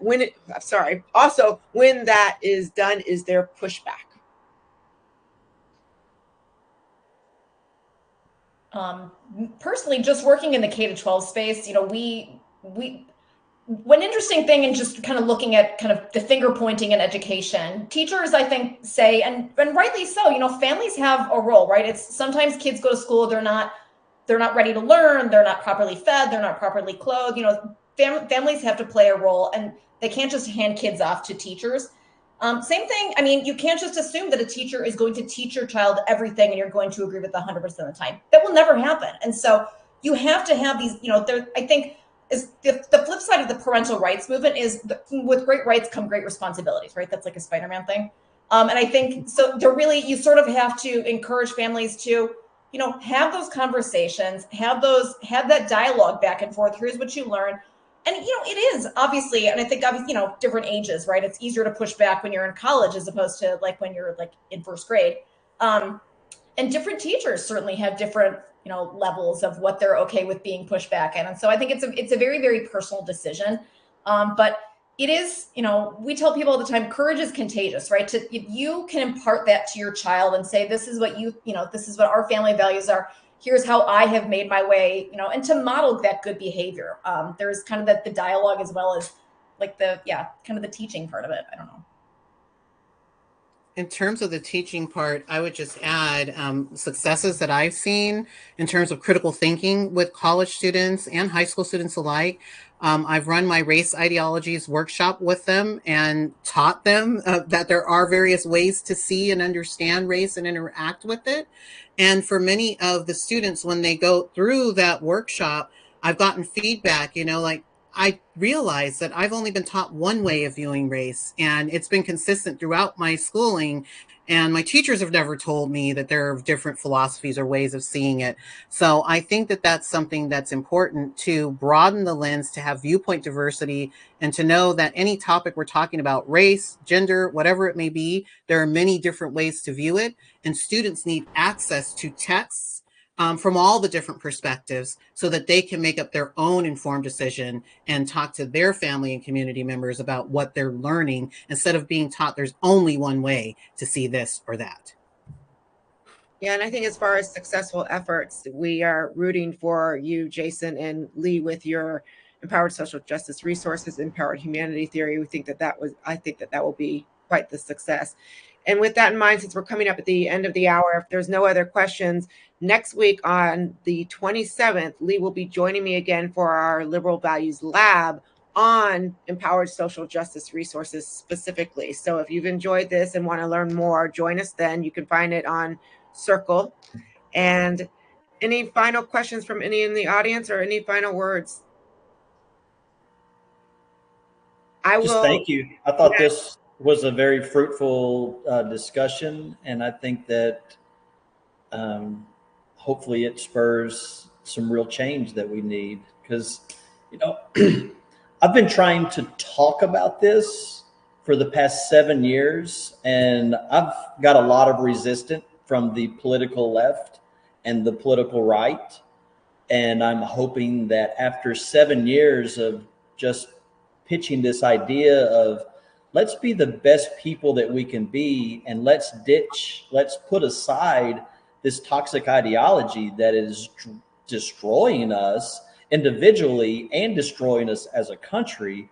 is done, is there pushback? Personally, just working in the K-12 space, one interesting thing, and just kind of looking at kind of the finger pointing in education, teachers, I think, say, and rightly so, families have a role, right? It's sometimes kids go to school, they're not ready to learn, they're not properly fed, they're not properly clothed. Families have to play a role, and they can't just hand kids off to teachers. Same thing. I mean, you can't just assume that a teacher is going to teach your child everything and you're going to agree with 100% of the time. That will never happen. And so you have to have these, I think is the flip side of the parental rights movement is with great rights come great responsibilities, right? That's like a Spider-Man thing. And I think so you sort of have to encourage families to, have those conversations, have that dialogue back and forth. Here's what you learn. And, it is obviously, and I think, different ages, right? It's easier to push back when you're in college as opposed to like when you're like in first grade. And different teachers certainly have different, levels of what they're okay with being pushed back in. And so I think it's a very, very personal decision. But it is, we tell people all the time, courage is contagious, right? If you can impart that to your child and say, this is what this is what our family values are. Here's how I have made my way, and to model that good behavior. There's kind of the dialogue as well as like kind of the teaching part of it. I don't know. In terms of the teaching part, I would just add successes that I've seen in terms of critical thinking with college students and high school students alike. I've run my race ideologies workshop with them and taught them that there are various ways to see and understand race and interact with it. And for many of the students, when they go through that workshop, I've gotten feedback, like, I realized that I've only been taught one way of viewing race, and it's been consistent throughout my schooling. And my teachers have never told me that there are different philosophies or ways of seeing it. So I think that that's something that's important, to broaden the lens, to have viewpoint diversity, and to know that any topic we're talking about, race, gender, whatever it may be, there are many different ways to view it. And students need access to texts from all the different perspectives so that they can make up their own informed decision and talk to their family and community members about what they're learning, instead of being taught there's only one way to see this or that. Yeah, and I think as far as successful efforts, we are rooting for you, Jason and Lee, with your empowered social justice resources, empowered humanity theory. I think that will be quite the success. And with that in mind, since we're coming up at the end of the hour, if there's no other questions, next week on the 27th, Lee will be joining me again for our Liberal Values Lab on empowered social justice resources specifically. So if you've enjoyed this and want to learn more, join us then. You can find it on Circle. And any final questions from any in the audience or any final words? Thank you. I thought this was a very fruitful discussion, and I think that hopefully it spurs some real change that we need. Because, you know, I've been trying to talk about this for the past 7 years, and I've got a lot of resistance from the political left and the political right. And I'm hoping that after 7 years of just pitching this idea of let's be the best people that we can be, and let's put aside this toxic ideology that is destroying us individually and destroying us as a country.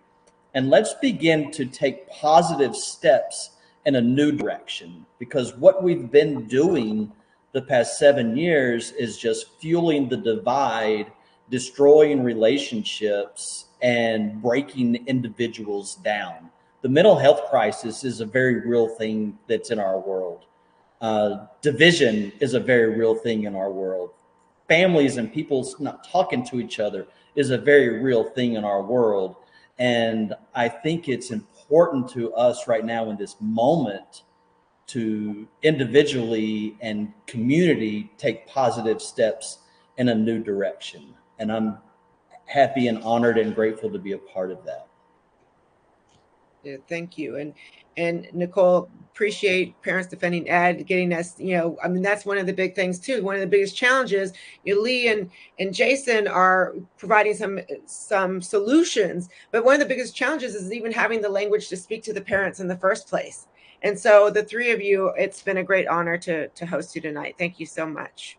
And let's begin to take positive steps in a new direction, because what we've been doing the past 7 years is just fueling the divide, destroying relationships, and breaking individuals down. The mental health crisis is a very real thing that's in our world. Division is a very real thing in our world. Families and people not talking to each other is a very real thing in our world. And I think it's important to us right now in this moment to individually and community take positive steps in a new direction. And I'm happy and honored and grateful to be a part of that. Yeah, thank you. And Nicole, appreciate Parents Defending Ed getting us, I mean, that's one of the big things too. One of the biggest challenges, Lee and Jason are providing some solutions, but one of the biggest challenges is even having the language to speak to the parents in the first place. And so the three of you, it's been a great honor to host you tonight. Thank you so much.